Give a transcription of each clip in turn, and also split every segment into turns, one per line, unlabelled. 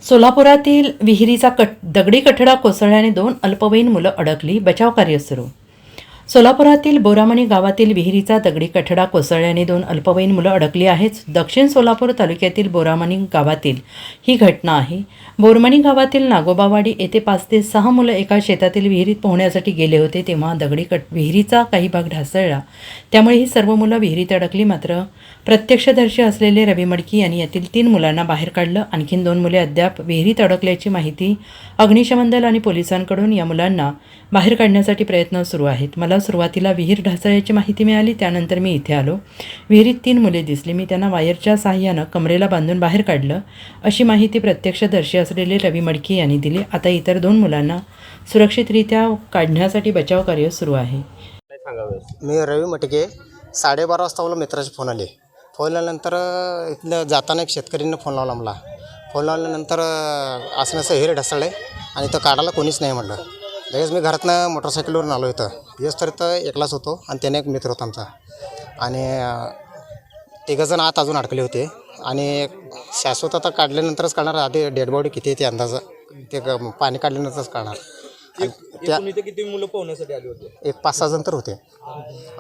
सोलापुरातील विहिरीचा दगडी कठडा कोसळल्याने 2 अल्पवयीन मुलं अडकली. बचावकार्य सुरू. सोलापुरातील बोरामणी गावातील विहिरीचा दगडी कठडा कोसळल्याने 2 अल्पवयीन मुलं अडकली आहेत. दक्षिण सोलापूर तालुक्यातील बोरामणी गावातील ही घटना आहे. बोरमणी गावातील नागोबावाडी येथे 5 ते 6 मुलं एका शेतातील विहिरीत पोहण्यासाठी गेले होते. तेव्हा विहिरीचा काही भाग ढासळला. त्यामुळे ही सर्व मुलं विहिरीत अडकली. मात्र प्रत्यक्षदर्शी असलेले रवी मडकी यांनी यातील 3 मुलांना बाहेर काढलं. आणखी 2 मुले अद्याप विहिरीत अडकल्याची माहिती अग्निशमन दल आणि पोलिसांकडून या मुलांना बाहेर काढण्यासाठी प्रयत्न सुरू आहेत. मला सुरुवातीला विहीर ढासळल्याची माहिती मिळाली. त्यानंतर मी इथे आलो. विहिरीत 3 मुले दिसली. मी त्यांना वायरच्या साहाय्यानं कमरेला बांधून बाहेर काढलं, अशी माहिती प्रत्यक्षदर्शी असलेले रवी मडकी यांनी दिली. आता इतर 2 मुलांना सुरक्षितरित्या काढण्यासाठी बचावकार्य सुरू आहे.
मी रवी मटके 12:30 वाजता मला मित्राचे फोन आले. फोन आल्यानंतर इथनं जाताना एक शेतकरीनं फोन लावला मला. फोन लावल्यानंतर असं नसं हिर ढसळलं आणि तो काढायला कोणीच नाही म्हटलं. लगेच मी घरातनं मोटरसायकलवरून आलो इथं. येस तर इथं एकलाच होतो आणि त्याने एक मित्र होता आमचा आणि 3 जण आत अजून अडकले होते. आणि शाश्वत आता काढल्यानंतरच काढणार. आधी डेड बॉडी किती आहे ते अंदाज ते पाणी काढल्यानंतरच काढणार. त्या
किती मुलं पोहण्यासाठी आले होते?
एक 5-6 जण तर होते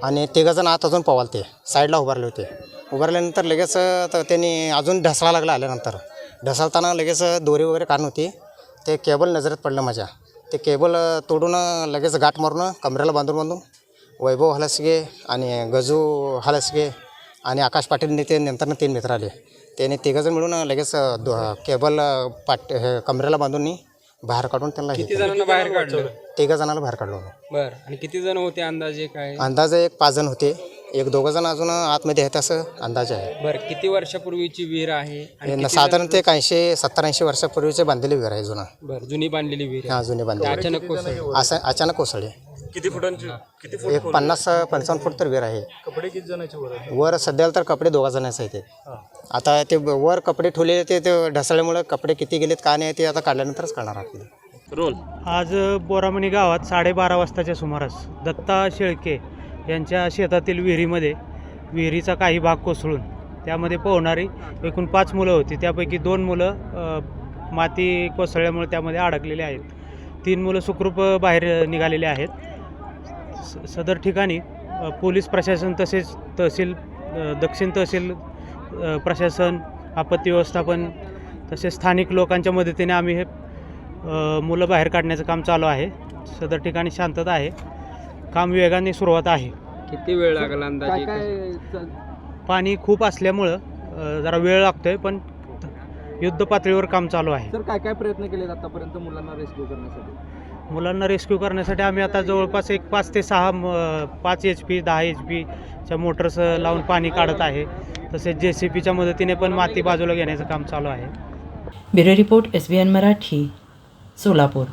आणि 3 जण आत अजून पोवालते. साईडला उभारले होते. उभारल्यानंतर लगेच तर त्यांनी अजून ढसळा लागला. आल्यानंतर ढसळताना लगेच दोरी वगैरे काढून होती. ते केबल नजरेत पडलं माझ्या. ते केबल तोडून लगेच गाठ मारून कमरेला बांधून वैभव हलसगे आणि गजू हलसगे आणि आकाश पाटील ते नंतर 3 मित्र आले. त्याने 3 जण मिळून लगेच केबल हे कमरेला बांधून बाहेर काढून त्यांना
किती जणांना बाहेर काढलं?
3 जणांना बाहेर काढलो.
बरं. आणि किती जण होते अंदाजे काय?
अंदाजे एक 5 जण होते. 1-2 जण अजून आतमध्ये आहेत असं अंदाजे आहे.
बरं. किती वर्षापूर्वीची विहीर आहे?
साधारण ते 70-80 वर्षापूर्वीचे बांधलेली विहीर आहे जुना.
बरं. जुनी बांधलेली विहीर.
हां, जुनी बांधलेली.
अचानक कोसळली.
असं अचानक कोसळली.
किती फुटांची?
एक 50-55 फूट तर विहीर आहे.
कपडे किती जणांचे
वर सध्याला तर कपडे 2 जणांचे आहेत. आता ते वर कपडे ठेवलेले ते ढसळल्यामुळे कपडे किती गेलेत का नाही ते आता काढल्यानंतरच काढणार आपल्याला.
रोल.
आज बोरामणी गावात 12:30 वाजताच्या सुमारास दत्ता शेळके यांच्या शेतातील विहिरीचा काही भाग कोसळून त्यामध्ये पोहणारी एकूण 5 मुलं होती. त्यापैकी 2 मुलं माती कोसळल्यामुळे त्यामध्ये अडकलेले आहेत. 3 मुलं सुखरूप बाहेर निघालेले आहेत. सदर ठिकाणी पोलीस प्रशासन तसेच दक्षिण तहसील प्रशासन, आपत्ती व्यवस्थापन तसेच स्थानिक लोकांच्या मदतीने आम्ही हे मुलं बाहेर काढण्याचं काम चालू आहे. सदर ठिकाणी शांतता आहे. काम वेगाने सुरुवात आहे.
किती वेळ लागला अंदाजे?
पाणी खूप असल्यामुळं जरा वेळ लागतोय, पण युद्ध पातळीवर काम चालू आहे.
सर, काय प्रयत्न केले आतापर्यंत मुलांना रेस्क्यू करण्यासाठी?
मुलांना रेस्क्यू करण्यासाठी आम्ही आता जवळपास 5 ते 6 5 HP 10 HPच्या मोटर्स लावून पाणी काढत आहे. तसेच JCPच्या मदतीने पण माती बाजूला घेण्याचं काम चालू आहे.
Bureau report SBN Marathi, Solapur.